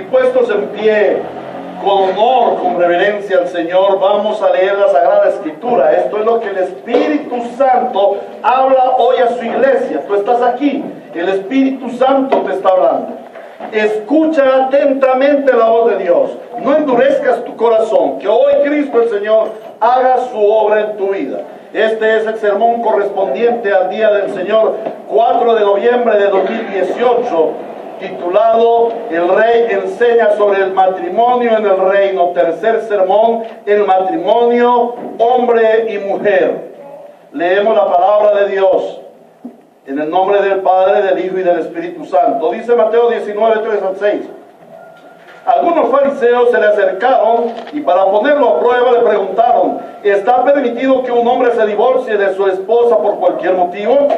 Y puestos en pie, con honor, con reverencia al Señor, vamos a leer la Sagrada Escritura. Esto es lo que el Espíritu Santo habla hoy a su iglesia. Tú estás aquí, el Espíritu Santo te está hablando. Escucha atentamente la voz de Dios. No endurezcas tu corazón. Que hoy Cristo el Señor haga su obra en tu vida. Este es el sermón correspondiente al Día del Señor, 4 de noviembre de 2018, titulado El Rey enseña sobre el matrimonio en el reino. Tercer sermón, el matrimonio, hombre y mujer. Leemos la palabra de Dios en el nombre del Padre, del Hijo y del Espíritu Santo. Dice Mateo 19, 3 al 6. Algunos fariseos se le acercaron y para ponerlo a prueba le preguntaron: ¿está permitido que un hombre se divorcie de su esposa por cualquier motivo?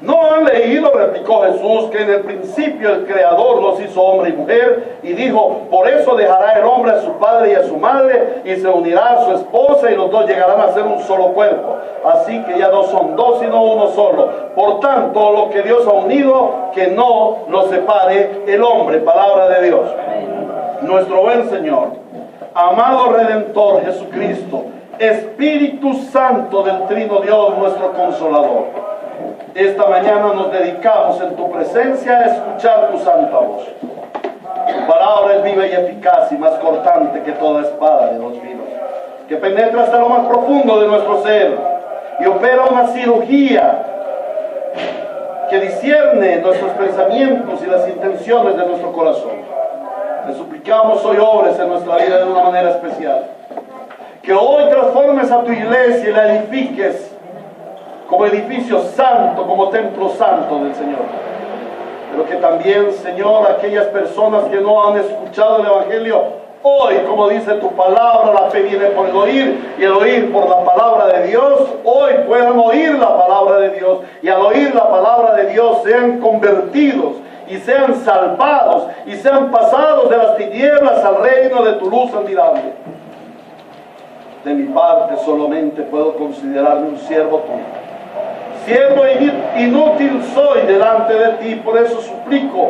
¿No han leído, replicó Jesús, que en el principio el Creador los hizo hombre y mujer? Y dijo: por eso dejará el hombre a su padre y a su madre y se unirá a su esposa y los dos llegarán a ser un solo cuerpo. Así que ya no son dos sino uno solo. Por tanto, lo que Dios ha unido, que no lo separe el hombre. Palabra de Dios. Nuestro buen Señor, amado Redentor Jesucristo, Espíritu Santo del Trino Dios, nuestro Consolador, esta mañana nos dedicamos en tu presencia a escuchar tu santa voz. Tu palabra es viva y eficaz y más cortante que toda espada de dos filos, que penetra hasta lo más profundo de nuestro ser y opera una cirugía que discierne nuestros pensamientos y las intenciones de nuestro corazón. Te suplicamos hoy obres en nuestra vida de una manera especial. Que hoy transformes a tu iglesia y la edifiques como edificio santo, como templo santo del Señor. Pero que también, Señor, aquellas personas que no han escuchado el Evangelio, hoy, como dice tu palabra, la fe viene por el oír y el oír por la palabra de Dios, hoy puedan oír la palabra de Dios y al oír la palabra de Dios sean convertidos y sean salvados y sean pasados de las tinieblas al reino de tu luz admirable. De mi parte solamente puedo considerarme un siervo tuyo. Siervo inútil soy delante de ti, por eso suplico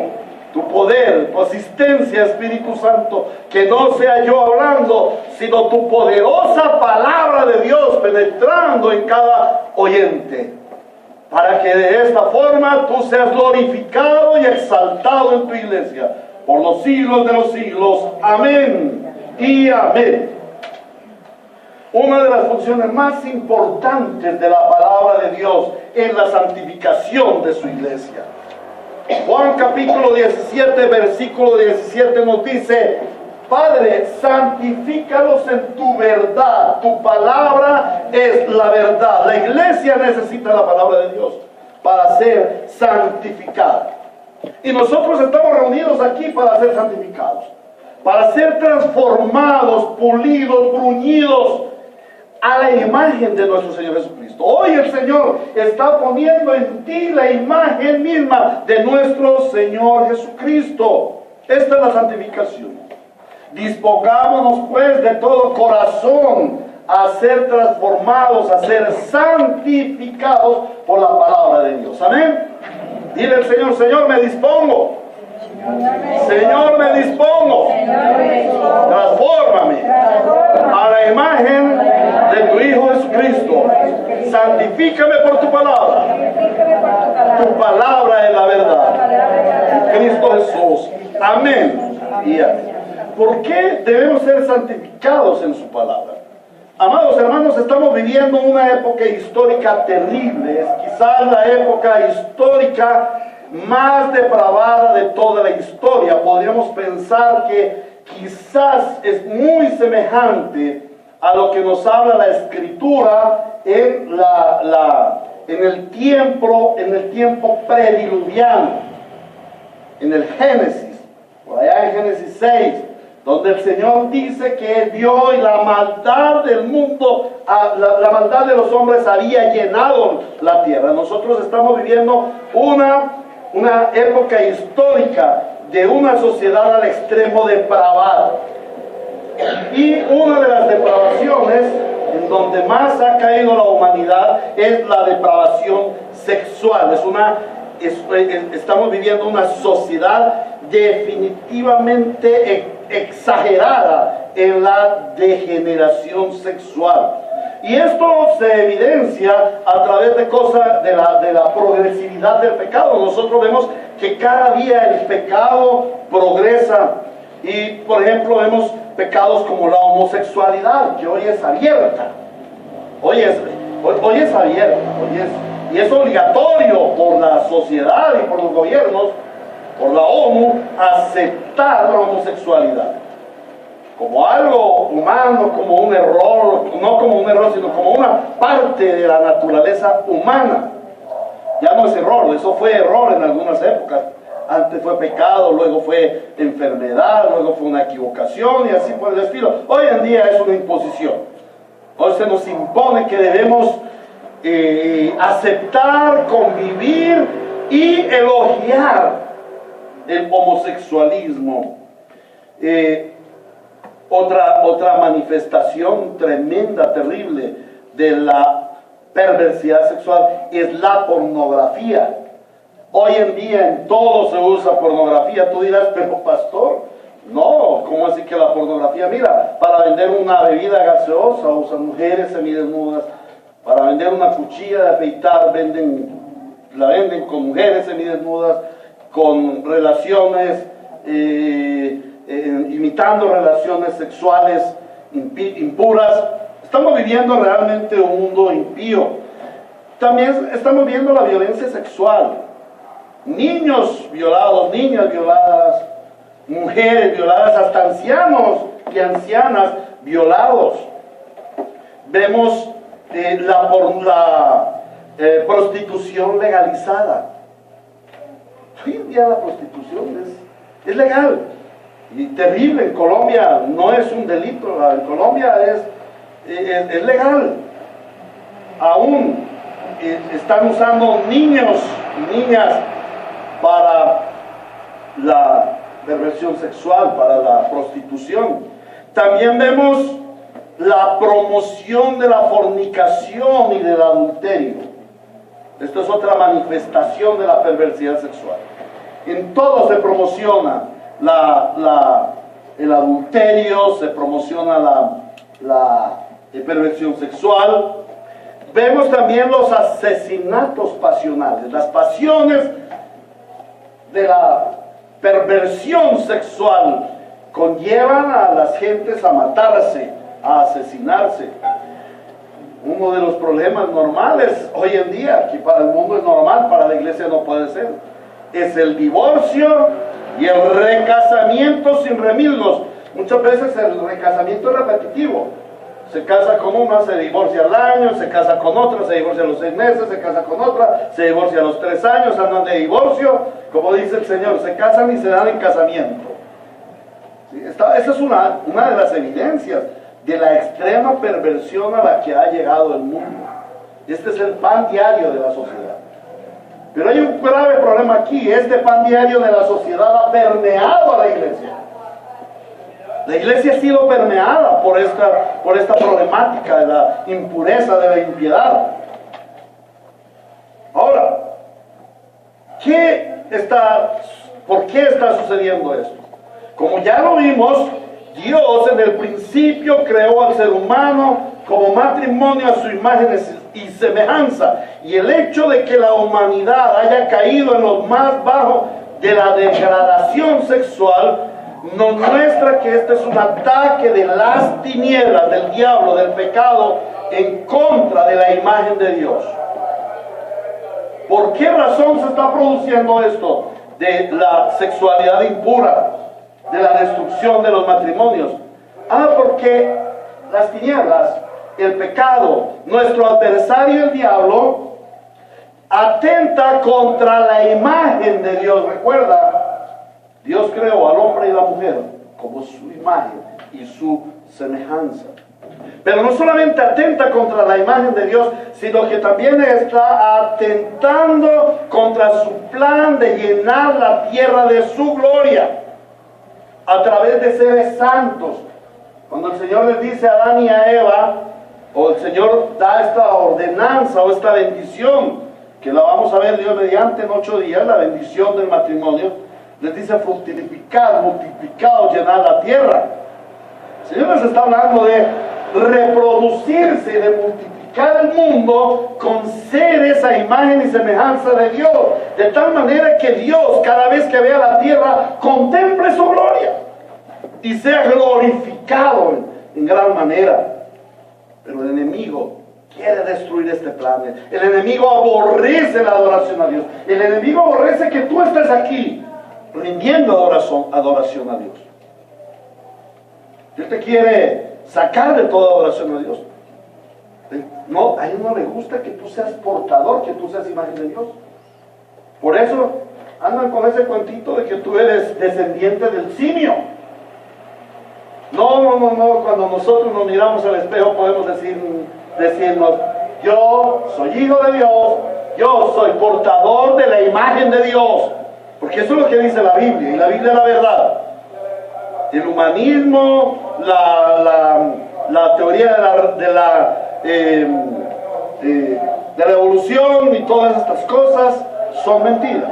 tu poder, tu asistencia, Espíritu Santo, que no sea yo hablando, sino tu poderosa palabra de Dios penetrando en cada oyente, para que de esta forma tú seas glorificado y exaltado en tu iglesia, por los siglos de los siglos. Amén y amén. Una de las funciones más importantes de la palabra de Dios es la santificación de su iglesia. Juan capítulo 17, versículo 17 nos dice: Padre, santifícalos en tu verdad, tu palabra es la verdad. La iglesia necesita la palabra de Dios para ser santificada. Y nosotros estamos reunidos aquí para ser santificados, para ser transformados, pulidos, bruñidos a la imagen de nuestro Señor Jesucristo. Hoy el Señor está poniendo en ti la imagen misma de nuestro Señor Jesucristo. Esta es la santificación. Dispongámonos pues de todo corazón a ser transformados, a ser santificados por la palabra de Dios. Amén. Dile al Señor: Señor, me dispongo. Señor, me dispongo. Transfórmame a la imagen de tu Hijo Jesucristo. Santifícame por tu palabra. Tu palabra es la verdad. Cristo Jesús. Amén y amén. ¿Por qué debemos ser santificados en su palabra? Amados hermanos, estamos viviendo una época histórica terrible. Es quizás la época histórica más depravada de toda la historia. Podríamos pensar que quizás es muy semejante a lo que nos habla la Escritura en el tiempo prediluviano, en el Génesis, por allá en Génesis 6, donde el Señor dice que vio y la maldad del mundo, la maldad de los hombres había llenado la tierra. Nosotros estamos viviendo una época histórica de una sociedad al extremo depravada. Y una de las depravaciones en donde más ha caído la humanidad es la depravación sexual. Es una estamos viviendo una sociedad definitivamente exagerada en la degeneración sexual. Y esto se evidencia a través de cosas de la progresividad del pecado. Nosotros vemos que cada día el pecado progresa. Y por ejemplo vemos pecados como la homosexualidad, que hoy es abierta. Hoy es abierta. Y es obligatorio por la sociedad y por los gobiernos, por la ONU, aceptar la homosexualidad como algo humano, como un error, no como un error, sino como una parte de la naturaleza humana. Ya no es error, eso fue error en algunas épocas. Antes fue pecado, luego fue enfermedad, luego fue una equivocación y así por el estilo. Hoy en día es una imposición. Hoy se nos impone que debemos aceptar, convivir y elogiar el homosexualismo. Otra manifestación tremenda, terrible de la perversidad sexual es la pornografía. Hoy en día en todo se usa pornografía. Tú dirás, pero pastor, no, ¿cómo así que la pornografía? Mira, para vender una bebida gaseosa usan mujeres semidesnudas, para vender una cuchilla de afeitar la venden con mujeres semidesnudas, con relaciones, imitando relaciones sexuales impuras. Estamos viviendo realmente un mundo impío. También estamos viendo la violencia sexual. Niños violados, niñas violadas, mujeres violadas, hasta ancianos y ancianas violados. Vemos la prostitución legalizada. Hoy en día la prostitución es legal y terrible. En Colombia no es un delito, en Colombia es legal. Aún están usando niños y niñas para la perversión sexual, para la prostitución. También vemos la promoción de la fornicación y del adulterio. Esto es otra manifestación de la perversidad sexual. En todo se promociona el adulterio, se promociona la perversión sexual. Vemos también los asesinatos pasionales, las pasiones de la perversión sexual conllevan a las gentes a matarse, a asesinarse. Uno de los problemas normales hoy en día, que para el mundo es normal, para la iglesia no puede ser, es el divorcio y el recasamiento sin remilgos. Muchas veces el recasamiento es repetitivo. Se casa con una, se divorcia al año, se casa con otra, se divorcia a los 6 meses, se casa con otra, se divorcia a los 3 años, andan de divorcio. Como dice el Señor, se casan y se dan en casamiento. ¿Sí? Esa es una de las evidencias de la extrema perversión a la que ha llegado el mundo. Este es el pan diario de la sociedad. Pero hay un grave problema aquí. Este pan diario de la sociedad ha permeado a la iglesia. La iglesia ha sido permeada por esta problemática de la impureza, de la impiedad. Ahora, ¿por qué está sucediendo esto? Como ya lo vimos, Dios en el principio creó al ser humano como matrimonio a su imagen y semejanza. Y el hecho de que la humanidad haya caído en lo más bajo de la degradación sexual nos muestra que este es un ataque de las tinieblas, del diablo, del pecado, en contra de la imagen de Dios. ¿Por qué razón se está produciendo esto? De la sexualidad impura, de la destrucción de los matrimonios. Porque las tinieblas, el pecado, nuestro adversario el diablo, atenta contra la imagen de Dios. Recuerda, Dios creó al hombre y la mujer como su imagen y su semejanza. Pero no solamente atenta contra la imagen de Dios, sino que también está atentando contra su plan de llenar la tierra de su gloria a través de seres santos. Cuando el Señor les dice a Adán y a Eva, o el Señor da esta ordenanza o esta bendición que la vamos a ver Dios mediante en 8 días, la bendición del matrimonio, les dice fructificad, multiplicados, llenar la tierra. El Señor les está hablando de reproducirse, de multiplicar el mundo con seres a imagen y semejanza de Dios, de tal manera que Dios, cada vez que vea la tierra, contemple su gloria y sea glorificado en gran manera. Pero el enemigo quiere destruir este plan. El enemigo aborrece la adoración a Dios. El enemigo aborrece que tú estés aquí rindiendo adoración a Dios. Dios te quiere sacar de toda adoración a Dios. No, a él no le gusta que tú seas portador, que tú seas imagen de Dios. Por eso andan con ese cuentito de que tú eres descendiente del simio. No, cuando nosotros nos miramos al espejo podemos decirnos, yo soy hijo de Dios, yo soy portador de la imagen de Dios, porque eso es lo que dice la Biblia, y la Biblia es la verdad. El humanismo, la teoría de la evolución y todas estas cosas son mentiras.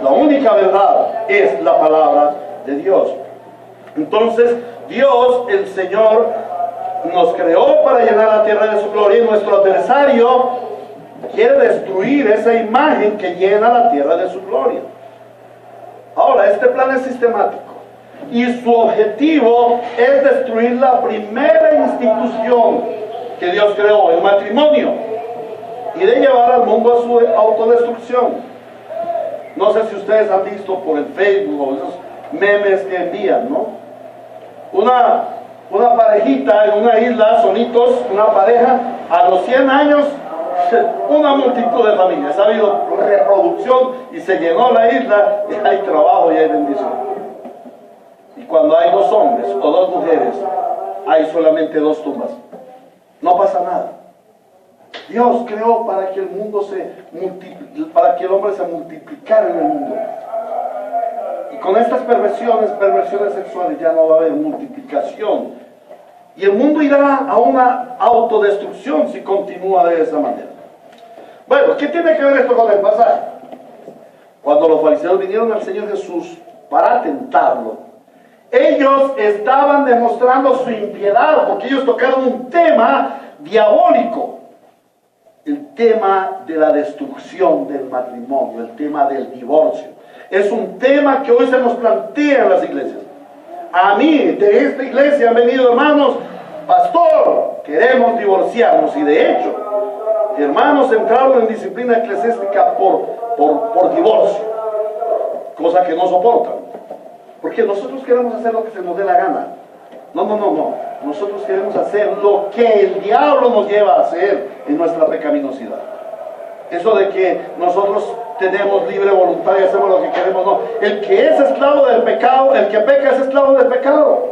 La única verdad es la palabra de Dios. Entonces, Dios, el Señor, nos creó para llenar la tierra de su gloria, y nuestro adversario quiere destruir esa imagen que llena la tierra de su gloria. Ahora, este plan es sistemático, y su objetivo es destruir la primera institución que Dios creó, el matrimonio, y de llevar al mundo a su autodestrucción. No sé si ustedes han visto por el Facebook o esos memes que envían, ¿no? Una parejita en una isla, solitos, una pareja, a los 100 años, una multitud de familias. Ha habido reproducción y se llenó la isla, y hay trabajo y hay bendición. Y cuando hay 2 hombres o 2 mujeres, hay solamente 2 tumbas. No pasa nada. Dios creó para que el mundo para que el hombre se multiplicara en el mundo. Y con estas perversiones sexuales, ya no va a haber multiplicación. Y el mundo irá a una autodestrucción si continúa de esa manera. Bueno, ¿qué tiene que ver esto con el pasaje? Cuando los fariseos vinieron al Señor Jesús para tentarlo, ellos estaban demostrando su impiedad, porque ellos tocaron un tema diabólico. El tema de la destrucción del matrimonio, el tema del divorcio. Es un tema que hoy se nos plantea en las iglesias. A mí, de esta iglesia han venido hermanos, pastor, queremos divorciarnos. Y de hecho, hermanos entraron en disciplina eclesiástica por divorcio, cosa que no soportan. Porque nosotros queremos hacer lo que se nos dé la gana. No. Nosotros queremos hacer lo que el diablo nos lleva a hacer en nuestra pecaminosidad. Eso de que nosotros tenemos libre voluntad y hacemos lo que queremos, no. El que es esclavo del pecado, el que peca es esclavo del pecado.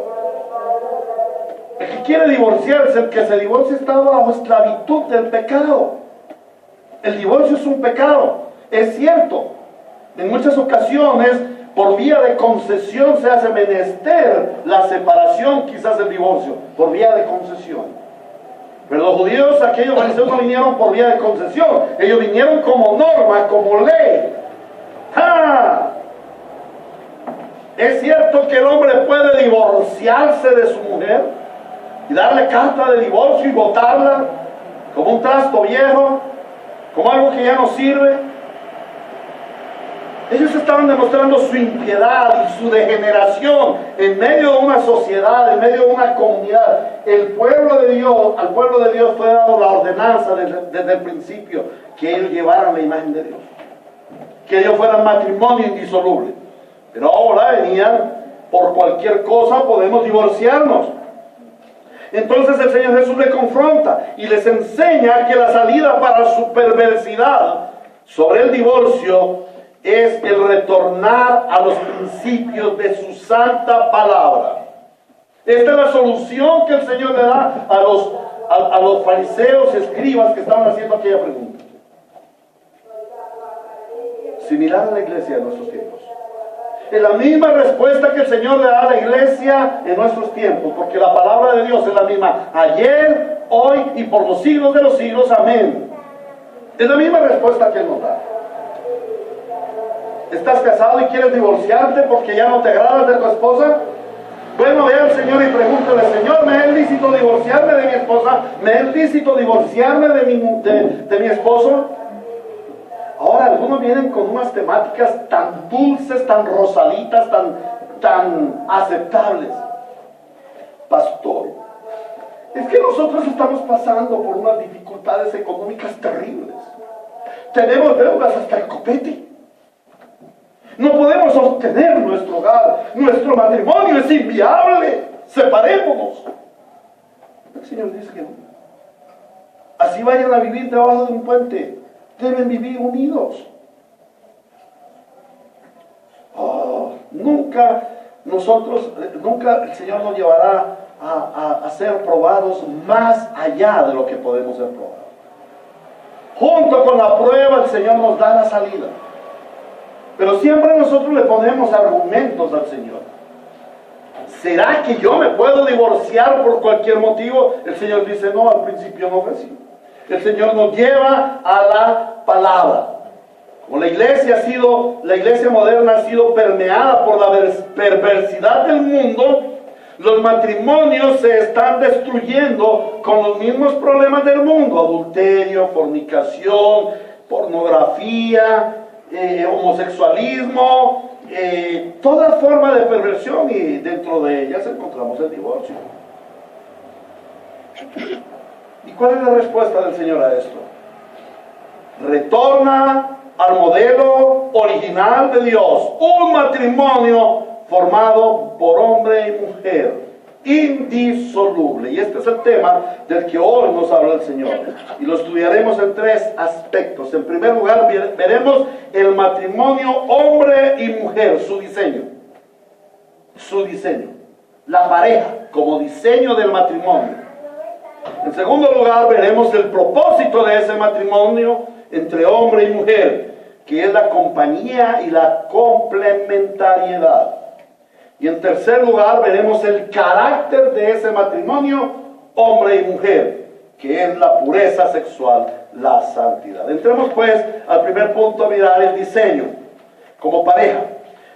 El que quiere divorciarse, el que se divorcia está bajo esclavitud del pecado. El divorcio es un pecado, es cierto. En muchas ocasiones, por vía de concesión se hace menester la separación, quizás el divorcio, por vía de concesión. Pero los judíos, aquellos fariseos, no vinieron por vía de concesión, ellos vinieron como norma, como ley. ¡Ah! Es cierto que el hombre puede divorciarse de su mujer y darle carta de divorcio y botarla como un trasto viejo, como algo que ya no sirve. Ellos estaban demostrando su impiedad y su degeneración en medio de una sociedad, en medio de una comunidad. Al pueblo de Dios fue dado la ordenanza desde el principio, que ellos llevaran la imagen de Dios, que ellos fueran matrimonio indisoluble. Pero ahora venían, por cualquier cosa podemos divorciarnos. Entonces el Señor Jesús les confronta y les enseña que la salida para su perversidad sobre el divorcio es el retornar a los principios de su santa palabra. Esta es la solución que el Señor le da a los fariseos, escribas que estaban haciendo aquella pregunta. Similar a la iglesia de nuestros tiempos. Es la misma respuesta que el Señor le da a la iglesia en nuestros tiempos, porque la palabra de Dios es la misma ayer, hoy y por los siglos de los siglos. Amén. Es la misma respuesta que Él nos da. ¿Estás casado y quieres divorciarte porque ya no te agradas de tu esposa? Bueno, ve al Señor y pregúntale: Señor, ¿me es lícito divorciarme de mi esposa? ¿Me es lícito divorciarme de mi esposo? Ahora, algunos vienen con unas temáticas tan dulces, tan rosaditas, tan aceptables. Pastor, es que nosotros estamos pasando por unas dificultades económicas terribles. Tenemos deudas hasta el copete. No podemos sostener nuestro hogar. Nuestro matrimonio es inviable. Separémonos. El Señor dice que no. Así vayan a vivir debajo de un puente. Deben vivir unidos. Nunca el Señor nos llevará a ser probados más allá de lo que podemos ser probados. Junto con la prueba, el Señor nos da la salida. Pero siempre nosotros le ponemos argumentos al Señor. ¿Será que yo me puedo divorciar por cualquier motivo? El Señor dice: no, al principio no fue así. El Señor nos lleva a la palabra. Como la iglesia moderna ha sido permeada por la perversidad del mundo, los matrimonios se están destruyendo con los mismos problemas del mundo: adulterio, fornicación, pornografía, homosexualismo, toda forma de perversión, y dentro de ellas encontramos el divorcio. ¿Y cuál es la respuesta del Señor a esto? Retorna al modelo original de Dios: un matrimonio formado por hombre y mujer, indisoluble. Y este es el tema del que hoy nos habla el Señor, y lo estudiaremos en tres aspectos. En primer lugar, veremos el matrimonio hombre y mujer, su diseño, la pareja como diseño del matrimonio. En segundo lugar, veremos el propósito de ese matrimonio entre hombre y mujer, que es la compañía y la complementariedad. Y en tercer lugar, veremos el carácter de ese matrimonio, hombre y mujer, que es la pureza sexual, la santidad. Entremos pues al primer punto a mirar el diseño como pareja.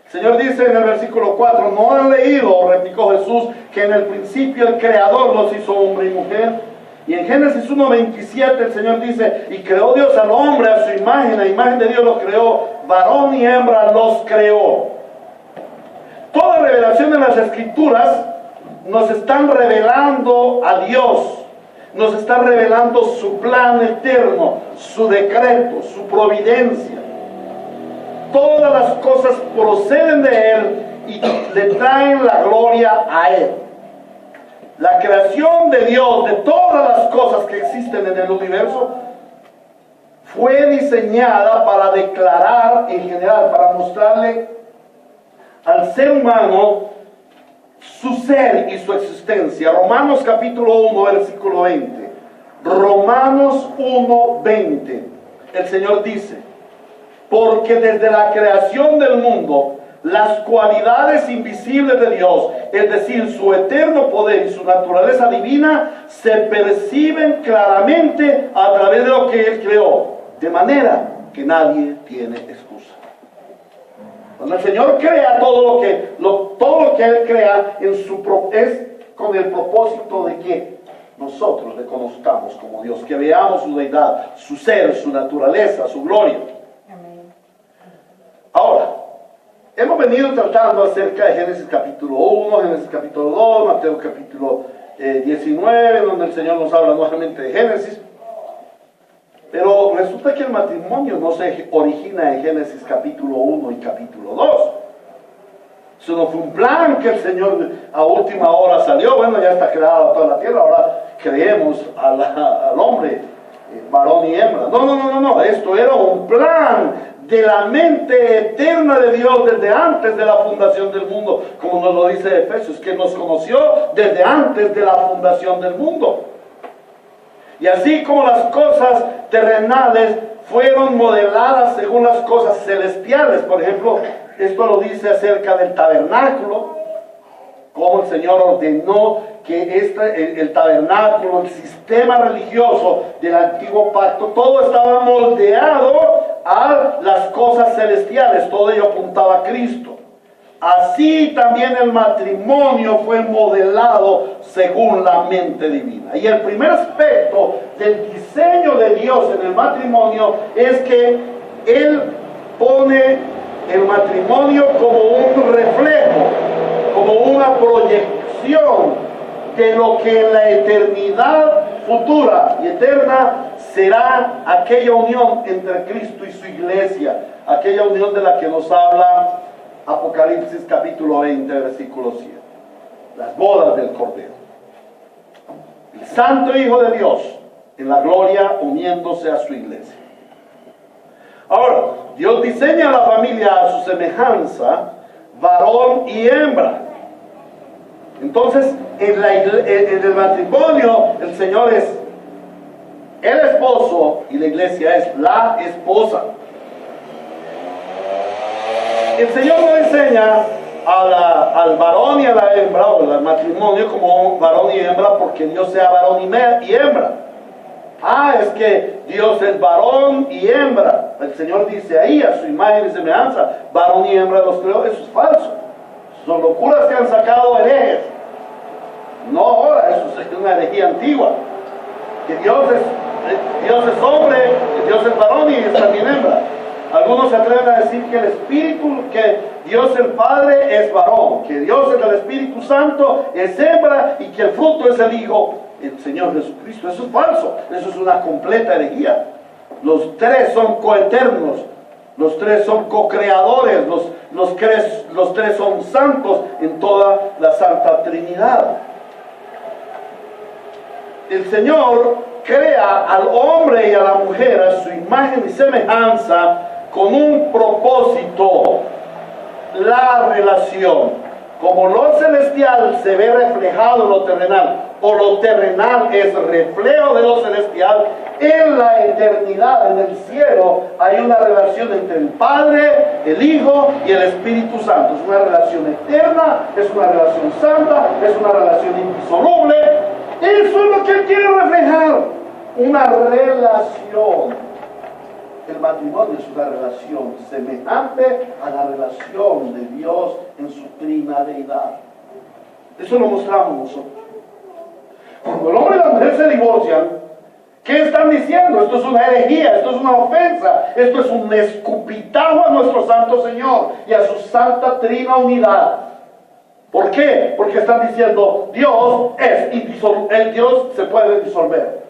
El Señor dice en el versículo 4: ¿no han leído, replicó Jesús, que en el principio el Creador los hizo hombre y mujer? Y en Génesis 1:27 el Señor dice: y creó Dios al hombre a su imagen, a imagen de Dios los creó, varón y hembra los creó. Toda revelación en las Escrituras nos están revelando a Dios, nos está revelando su plan eterno, su decreto, su providencia. Todas las cosas proceden de Él y le traen la gloria a Él. La creación de Dios, de todas las cosas que existen en el universo, fue diseñada para declarar en general, para mostrarle al ser humano su ser y su existencia. Romanos capítulo 1, versículo 20. Romanos 1, 20. El Señor dice: porque desde la creación del mundo, las cualidades invisibles de Dios, es decir, su eterno poder y su naturaleza divina, se perciben claramente a través de lo que Él creó, de manera que nadie tiene excusa. Cuando el Señor crea todo lo que Él crea es con el propósito de que nosotros le conozcamos como Dios, que veamos su deidad, su ser, su naturaleza, su gloria. Ahora, hemos venido tratando acerca de Génesis capítulo 1, Génesis capítulo 2, Mateo capítulo 19, donde el Señor nos habla nuevamente de Génesis. Pero resulta que el matrimonio no se origina en Génesis capítulo 1 y capítulo 2. Eso no fue un plan que el Señor a última hora salió: bueno, ya está creada toda la tierra, ahora creemos al hombre, varón y hembra. No, esto era un plan de la mente eterna de Dios desde antes de la fundación del mundo, como nos lo dice Efesios, que nos conoció desde antes de la fundación del mundo. Y así como las cosas terrenales fueron modeladas según las cosas celestiales, por ejemplo, esto lo dice acerca del tabernáculo, cómo el Señor ordenó que el tabernáculo, el sistema religioso del antiguo pacto, todo estaba moldeado a las cosas celestiales, todo ello apuntaba a Cristo. Así también el matrimonio fue modelado según la mente divina. Y el primer aspecto del diseño de Dios en el matrimonio es que Él pone el matrimonio como un reflejo, como una proyección de lo que en la eternidad futura y eterna será aquella unión entre Cristo y su iglesia, aquella unión de la que nos habla Apocalipsis capítulo 20, versículo 7. Las bodas del Cordero. El Santo Hijo de Dios en la gloria uniéndose a su iglesia. Ahora, Dios diseña a la familia a su semejanza, varón y hembra. Entonces, en el matrimonio, el Señor es el esposo y la iglesia es la esposa. El Señor no enseña al varón y a la hembra, o al matrimonio como varón y hembra, porque Dios sea varón y hembra. Es que Dios es varón y hembra. El Señor dice ahí, a su imagen y semejanza, varón y hembra los creó. Eso es falso. Son locuras que han sacado herejes. No ahora, eso es una herejía antigua. Que Dios es hombre, que Dios es varón y es también hembra. Algunos se atreven a decir que el Espíritu, que Dios el Padre es varón, que Dios es el Espíritu Santo es hembra y que el fruto es el Hijo, el Señor Jesucristo. Eso es falso, eso es una completa herejía. Los tres son coeternos, los tres son co-creadores, los tres son santos en toda la Santa Trinidad. El Señor crea al hombre y a la mujer a su imagen y semejanza con un propósito, la relación. Como lo celestial se ve reflejado en lo terrenal, o lo terrenal es reflejo de lo celestial, en la eternidad, en el cielo, hay una relación entre el Padre, el Hijo y el Espíritu Santo. Es una relación eterna, es una relación santa, es una relación indisoluble. Eso es lo que Él quiere reflejar, una relación. El matrimonio es una relación semejante a la relación de Dios en su trina deidad. Eso lo mostramos nosotros. Cuando el hombre y la mujer se divorcian, ¿qué están diciendo? Esto es una herejía, esto es una ofensa, esto es un escupitajo a nuestro Santo Señor y a su santa trina unidad. ¿Por qué? Porque están diciendo, Dios es indisoluble, Dios se puede disolver.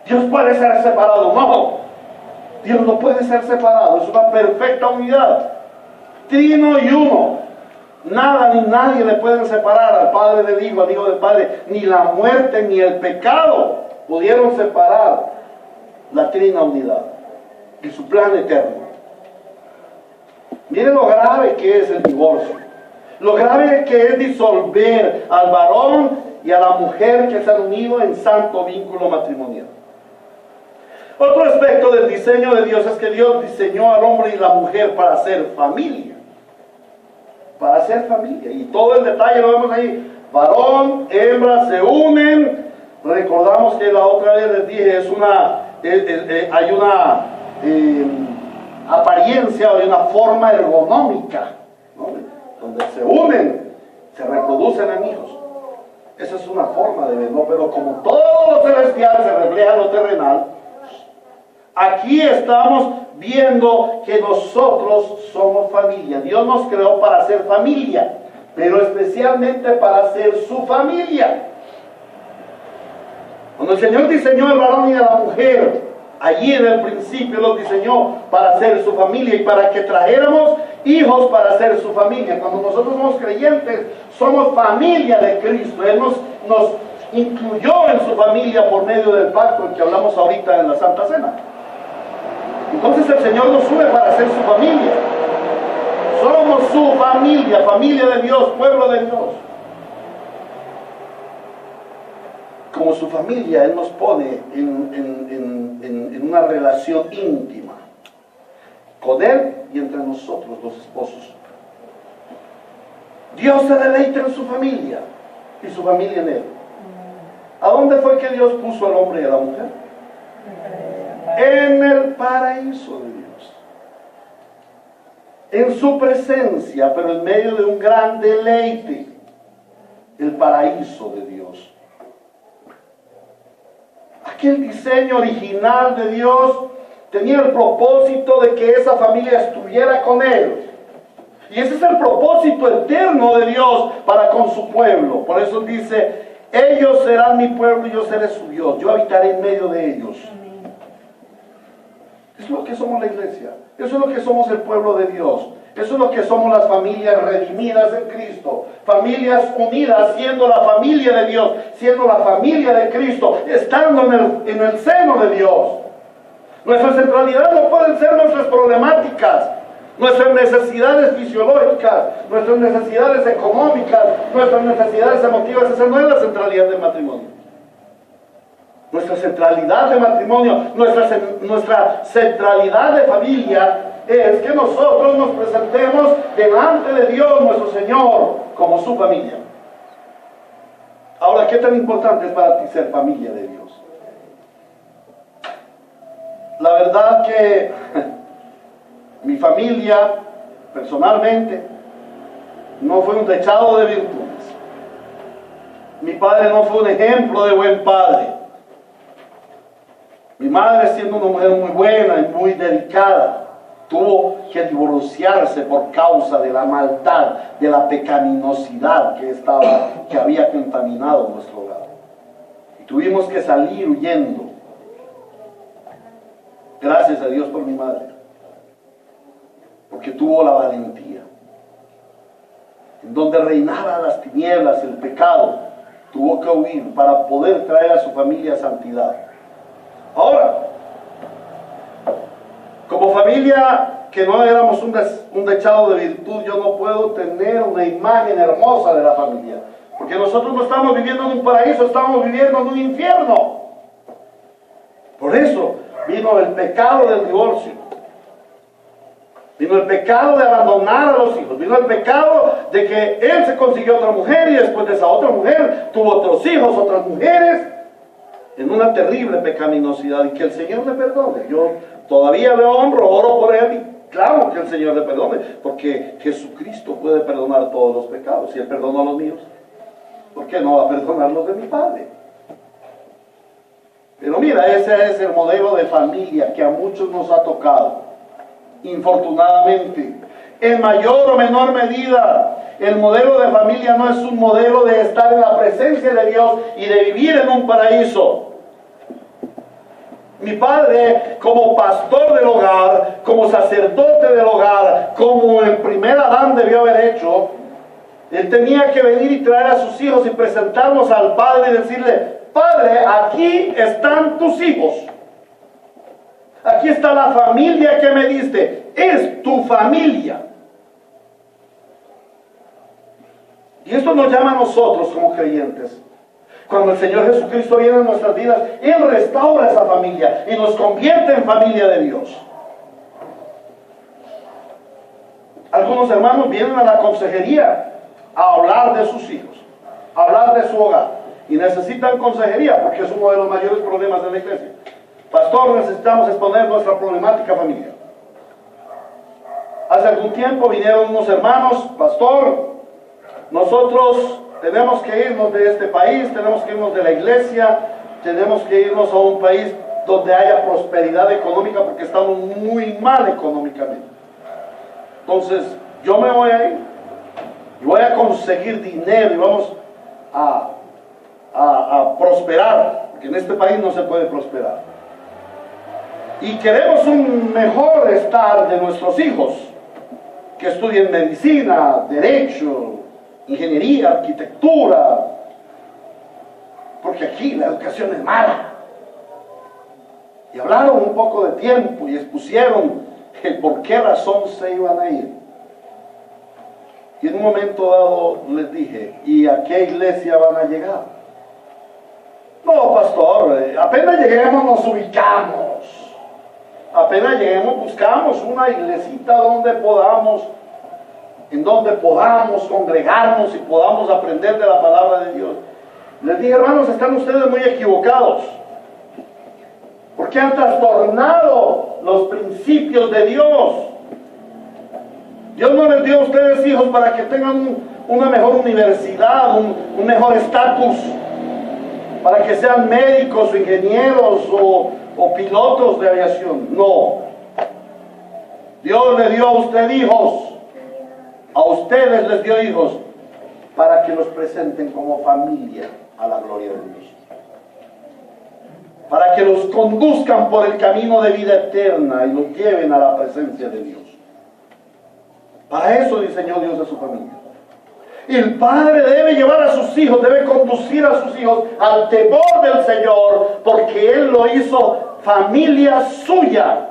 Dios puede ser separado. No, Dios no puede ser separado, es una perfecta unidad. Trino y uno. Nada ni nadie le pueden separar al Padre del Hijo, al Hijo del Padre. Ni la muerte ni el pecado pudieron separar la trina unidad y su plan eterno. Miren lo grave que es el divorcio. Lo grave que es disolver al varón y a la mujer que se han unido en santo vínculo matrimonial. Otro aspecto del diseño de Dios es que Dios diseñó al hombre y la mujer para ser familia. Para ser familia. Y todo el detalle lo vemos ahí. Varón, hembra se unen. Recordamos que la otra vez les dije, hay una apariencia, hay una forma ergonómica, ¿no? Donde se unen, se reproducen en hijos. Esa es una forma de verlo, pero como todo lo celestial se refleja en lo terrenal, aquí estamos viendo que nosotros somos familia. Dios nos creó para ser familia, pero especialmente para ser su familia. Cuando el Señor diseñó al varón y a la mujer, allí en el principio los diseñó para ser su familia y para que trajéramos hijos para ser su familia. Cuando nosotros somos creyentes, somos familia de Cristo. Él nos incluyó en su familia por medio del pacto del que hablamos ahorita en la Santa Cena. Entonces el Señor nos une para ser su familia. Somos su familia, familia de Dios, pueblo de Dios. Como su familia, Él nos pone en una relación íntima con Él y entre nosotros, los esposos. Dios se deleita en su familia y su familia en él. ¿A dónde fue que Dios puso al hombre y a la mujer? En el paraíso de Dios. En su presencia, pero en medio de un gran deleite. El paraíso de Dios. Aquel diseño original de Dios tenía el propósito de que esa familia estuviera con Él. Y ese es el propósito eterno de Dios para con su pueblo. Por eso dice, ellos serán mi pueblo y yo seré su Dios. Yo habitaré en medio de ellos. Eso es lo que somos la iglesia. Eso es lo que somos el pueblo de Dios. Eso es lo que somos las familias redimidas en Cristo. Familias unidas, siendo la familia de Dios, siendo la familia de Cristo, estando en el seno de Dios. Nuestra centralidad no pueden ser nuestras problemáticas, nuestras necesidades fisiológicas, nuestras necesidades económicas, nuestras necesidades emotivas. Esa no es la centralidad del matrimonio. Nuestra centralidad de matrimonio, nuestra centralidad de familia es que nosotros nos presentemos delante de Dios nuestro Señor como su familia. Ahora, ¿qué tan importante es para ti ser familia de Dios? La verdad que mi familia, personalmente, no fue un dechado de virtudes. Mi padre no fue un ejemplo de buen padre. Mi madre, siendo una mujer muy buena y muy dedicada, tuvo que divorciarse por causa de la maldad, de la pecaminosidad que había contaminado nuestro hogar. Y tuvimos que salir huyendo. Gracias a Dios por mi madre, porque tuvo la valentía. En donde reinaban las tinieblas, el pecado, tuvo que huir para poder traer a su familia santidad. Ahora, como familia que no éramos un dechado de virtud, yo no puedo tener una imagen hermosa de la familia. Porque nosotros no estamos viviendo en un paraíso, estamos viviendo en un infierno. Por eso vino el pecado del divorcio. Vino el pecado de abandonar a los hijos. Vino el pecado de que él se consiguió otra mujer y después de esa otra mujer tuvo otros hijos, otras mujeres, en una terrible pecaminosidad, y que el Señor le perdone. Yo todavía le honro, oro por él y clamo que el Señor le perdone, porque Jesucristo puede perdonar todos los pecados. Si él perdonó los míos, ¿por qué no va a perdonar los de mi Padre? Pero mira, ese es el modelo de familia que a muchos nos ha tocado, infortunadamente. En mayor o menor medida, el modelo de familia no es un modelo de estar en la presencia de Dios y de vivir en un paraíso. Mi padre, como pastor del hogar, como sacerdote del hogar, como el primer Adán debió haber hecho, él tenía que venir y traer a sus hijos y presentarnos al Padre y decirle: Padre, aquí están tus hijos. Aquí está la familia que me diste. Es tu familia. Y esto nos llama a nosotros como creyentes. Cuando el Señor Jesucristo viene en nuestras vidas, Él restaura esa familia y nos convierte en familia de Dios. Algunos hermanos vienen a la consejería a hablar de sus hijos, a hablar de su hogar, y necesitan consejería porque es uno de los mayores problemas de la iglesia. Pastor, necesitamos exponer nuestra problemática familiar. Hace algún tiempo vinieron unos hermanos: pastor, nosotros tenemos que irnos de este país, tenemos que irnos de la iglesia, tenemos que irnos a un país donde haya prosperidad económica porque estamos muy mal económicamente. Entonces, yo me voy a ir y voy a conseguir dinero y vamos a prosperar, porque en este país no se puede prosperar. Y queremos un mejor estar de nuestros hijos, que estudien medicina, derecho, ingeniería, arquitectura, porque aquí la educación es mala. Y hablaron un poco de tiempo y expusieron el por qué razón se iban a ir. Y en un momento dado les dije: ¿y a qué iglesia van a llegar? No, pastor, apenas lleguemos nos ubicamos. Apenas lleguemos buscamos una iglesita donde podamos en donde podamos congregarnos y podamos aprender de la palabra de Dios. Les dije, hermanos, están ustedes muy equivocados, porque han trastornado los principios de Dios. Dios no les dio a ustedes hijos para que tengan una mejor universidad, un mejor estatus, para que sean médicos o ingenieros o pilotos de aviación. No. Dios le dio a usted hijos, a ustedes les dio hijos, para que los presenten como familia a la gloria de Dios, para que los conduzcan por el camino de vida eterna y los lleven a la presencia de Dios. Para eso diseñó Dios a su familia. Y el padre debe llevar a sus hijos, debe conducir a sus hijos al temor del Señor, porque Él lo hizo familia suya.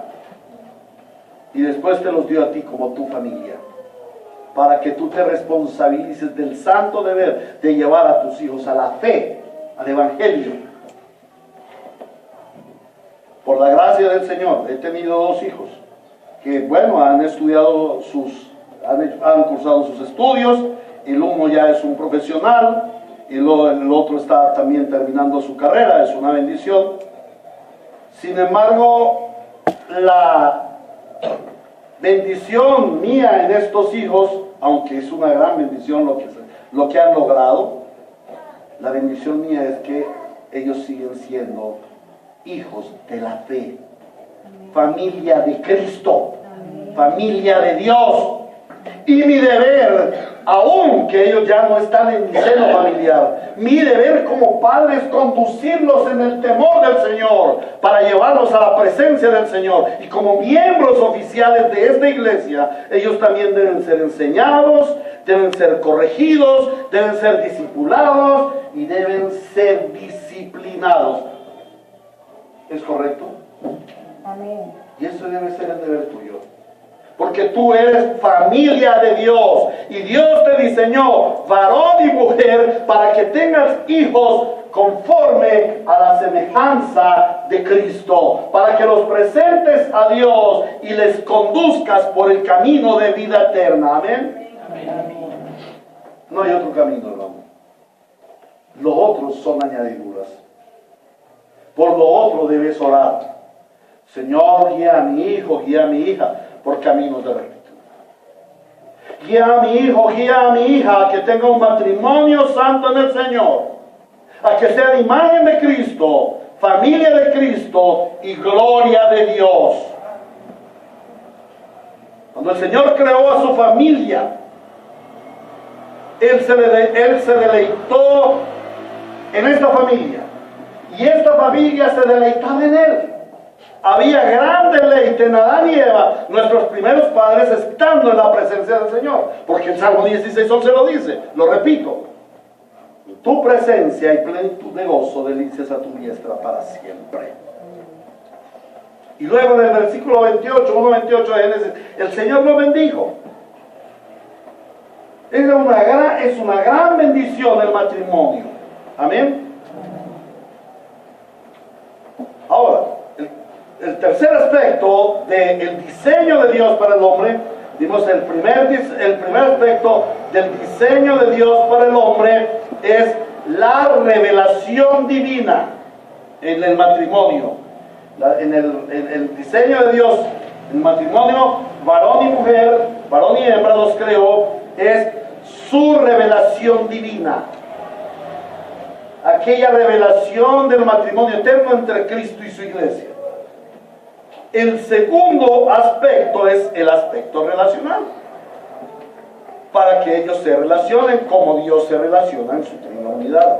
Y después te los dio a ti como tu familia, para que tú te responsabilices del santo deber de llevar a tus hijos a la fe, al Evangelio. Por la gracia del Señor, he tenido 2 hijos que, bueno, han estudiado han cursado sus estudios. El uno ya es un profesional, y el otro está también terminando su carrera, es una bendición. Sin embargo, la bendición mía en estos hijos, aunque es una gran bendición lo que han logrado, la bendición mía es que ellos siguen siendo hijos de la fe, familia de Cristo, familia de Dios. Y mi deber, aun que ellos ya no están en mi seno familiar, mi deber como padre es conducirlos en el temor del Señor, para llevarlos a la presencia del Señor. Y como miembros oficiales de esta iglesia, ellos también deben ser enseñados, deben ser corregidos, deben ser discipulados y deben ser disciplinados. ¿Es correcto? Amén. Y eso debe ser el deber tuyo. Porque tú eres familia de Dios, y Dios te diseñó varón y mujer para que tengas hijos conforme a la semejanza de Cristo, para que los presentes a Dios y les conduzcas por el camino de vida eterna. Amén. Amén. No hay otro camino, hermano. Los otros son añadiduras. Por lo otro debes orar. Señor, guía a mi hijo, guía a mi hija por caminos de rectitud. Guía a mi hijo, guía a mi hija a que tenga un matrimonio santo en el Señor, a que sea la imagen de Cristo, familia de Cristo y gloria de Dios. Cuando el Señor creó a su familia, Él se deleitó en esta familia, y esta familia se deleitaba en Él. Había gran deleite en Adán y Eva, nuestros primeros padres, estando en la presencia del Señor. Porque el Salmo 16:11 lo dice, lo repito: tu presencia y plenitud de gozo, delicias a tu diestra para siempre. Y luego en el versículo 1:28 de Génesis, el Señor lo bendijo. Es una gran bendición el matrimonio. Amén. Ahora, el tercer aspecto del diseño de Dios para el hombre, dimos el primer aspecto del diseño de Dios para el hombre es la revelación divina en el matrimonio. En el diseño de Dios, en el matrimonio, varón y mujer, varón y hembra los creó, es su revelación divina. Aquella revelación del matrimonio eterno entre Cristo y su iglesia. El segundo aspecto es el aspecto relacional, para que ellos se relacionen como Dios se relaciona en su trina unidad.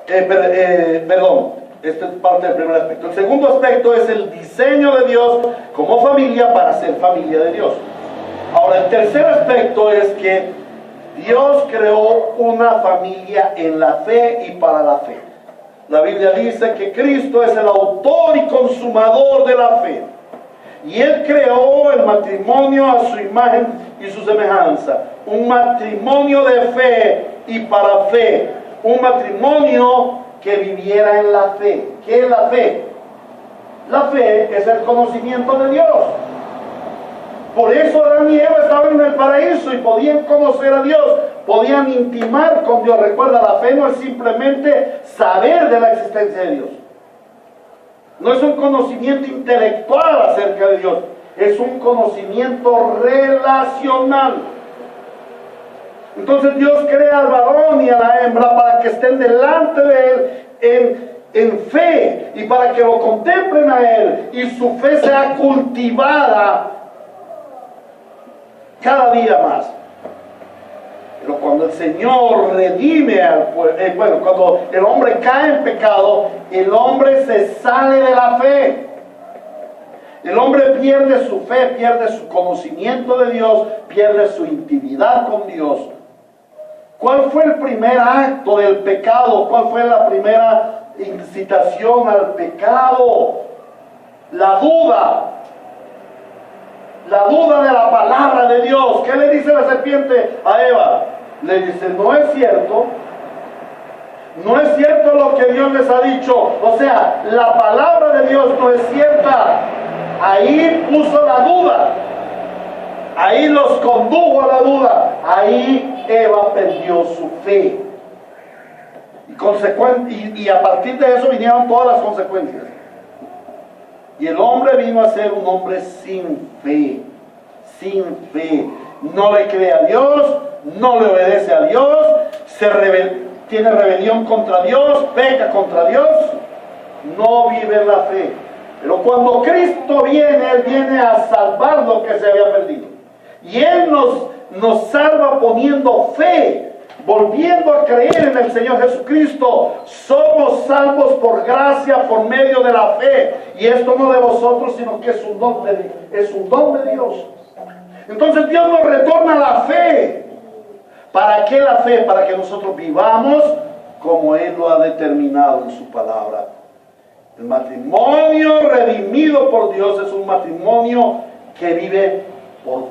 Esta es parte del primer aspecto. El segundo aspecto es el diseño de Dios como familia para ser familia de Dios. Ahora, el tercer aspecto es que Dios creó una familia en la fe y para la fe. La Biblia dice que Cristo es el autor y consumador de la fe. Y Él creó el matrimonio a su imagen y su semejanza. Un matrimonio de fe y para fe. Un matrimonio que viviera en la fe. ¿Qué es la fe? La fe es el conocimiento de Dios. Por eso Adán y Eva estaban en el paraíso y podían conocer a Dios, podían intimar con Dios. Recuerda, la fe no es simplemente saber de la existencia de Dios. No es un conocimiento intelectual acerca de Dios, es un conocimiento relacional. Entonces Dios crea al varón y a la hembra para que estén delante de Él en fe y para que lo contemplen a Él y su fe sea cultivada cada día más. Pero cuando el Señor redime al pueblo, cuando el hombre cae en pecado, el hombre se sale de la fe. El hombre pierde su fe, pierde su conocimiento de Dios, pierde su intimidad con Dios. ¿Cuál fue el primer acto del pecado? ¿Cuál fue la primera incitación al pecado? La duda. La duda de la palabra de Dios. ¿Qué le dice la serpiente a Eva? Le dice, no es cierto. No es cierto lo que Dios les ha dicho. O sea, la palabra de Dios no es cierta. Ahí puso la duda. Ahí los condujo a la duda. Ahí Eva perdió su fe. Y a partir de eso vinieron todas las consecuencias. Y el hombre vino a ser un hombre sin fe. Sin fe. No le cree a Dios, no le obedece a Dios, tiene rebelión contra Dios, peca contra Dios, no vive la fe. Pero cuando Cristo viene, Él viene a salvar lo que se había perdido. Y Él nos salva poniendo fe, volviendo a creer en el Señor Jesucristo. Somos salvos por gracia, por medio de la fe. Y esto no de vosotros, sino que es un don de Dios. Entonces Dios nos retorna la fe. ¿Para qué la fe? Para que nosotros vivamos como Él lo ha determinado en su palabra. El matrimonio redimido por Dios es un matrimonio que vive por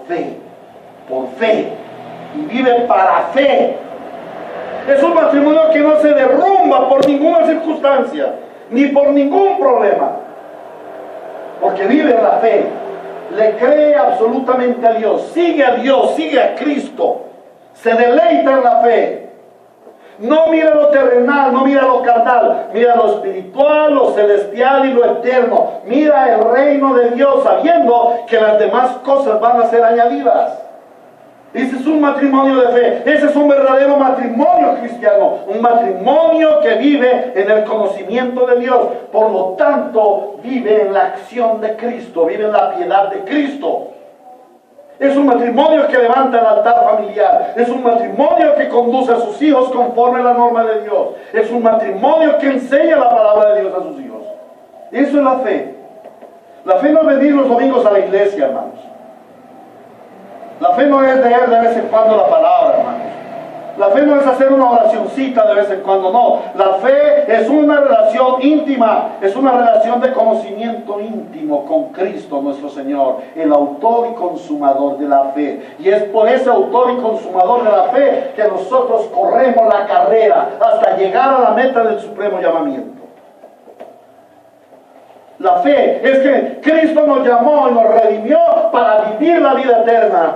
fe, y vive para fe. Es un matrimonio que no se derrumba por ninguna circunstancia, ni por ningún problema, porque vive en la fe, le cree absolutamente a Dios, sigue a Cristo, se deleita en la fe. No mira lo terrenal, no mira lo carnal, mira lo espiritual, lo celestial y lo eterno. Mira el reino de Dios, sabiendo que las demás cosas van a ser añadidas. Ese es un matrimonio de fe, ese es un verdadero matrimonio cristiano, un matrimonio que vive en el conocimiento de Dios, por lo tanto vive en la acción de Cristo, vive en la piedad de Cristo. Es un matrimonio que levanta el altar familiar, es un matrimonio que conduce a sus hijos conforme a la norma de Dios, es un matrimonio que enseña la palabra de Dios a sus hijos. Eso es la fe. La fe no es venir los domingos a la iglesia, hermanos. La fe no es leer de vez en cuando la palabra, hermanos. La fe no es hacer una oracioncita de vez en cuando, no. La fe es una relación íntima, es una relación de conocimiento íntimo con Cristo nuestro Señor, el autor y consumador de la fe. Y es por ese autor y consumador de la fe que nosotros corremos la carrera hasta llegar a la meta del supremo llamamiento. La fe es que Cristo nos llamó y nos redimió para vivir la vida eterna.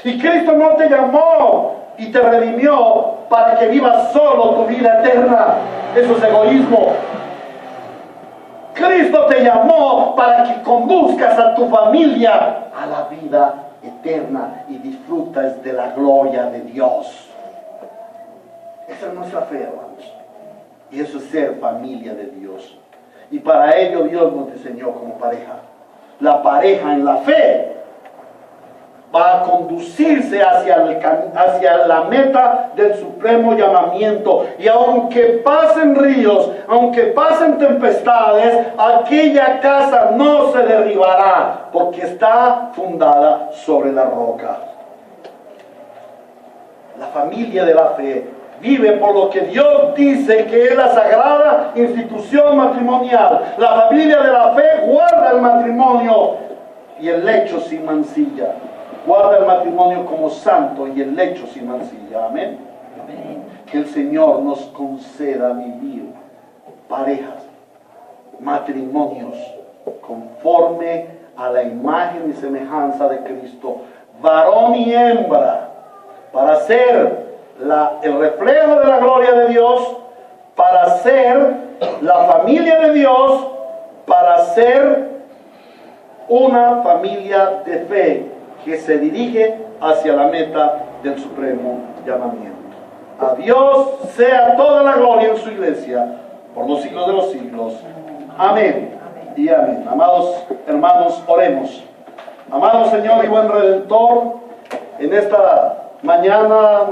Y Cristo no te llamó y te redimió para que vivas solo tu vida eterna. Eso es egoísmo. Cristo te llamó para que conduzcas a tu familia a la vida eterna y disfrutas de la gloria de Dios. Esa es nuestra fe, hermanos. Y eso es ser familia de Dios. Y para ello Dios nos diseñó como pareja. La pareja en la fe va a conducirse hacia la meta del supremo llamamiento. Y aunque pasen ríos, aunque pasen tempestades, aquella casa no se derribará, porque está fundada sobre la roca. La familia de la fe vive por lo que Dios dice que es la sagrada institución matrimonial. La familia de la fe guarda el matrimonio y el lecho sin mancilla. Guarda el matrimonio como santo y el lecho sin mancilla. Amén. Amén. Que el Señor nos conceda vivir parejas, matrimonios, conforme a la imagen y semejanza de Cristo, varón y hembra, para ser el reflejo de la gloria de Dios, para ser la familia de Dios, para ser una familia de fe que se dirige hacia la meta del supremo llamamiento. A Dios sea toda la gloria en su iglesia por los siglos de los siglos. Amén y amén. Amados hermanos, oremos. Amado Señor y buen Redentor, en esta mañana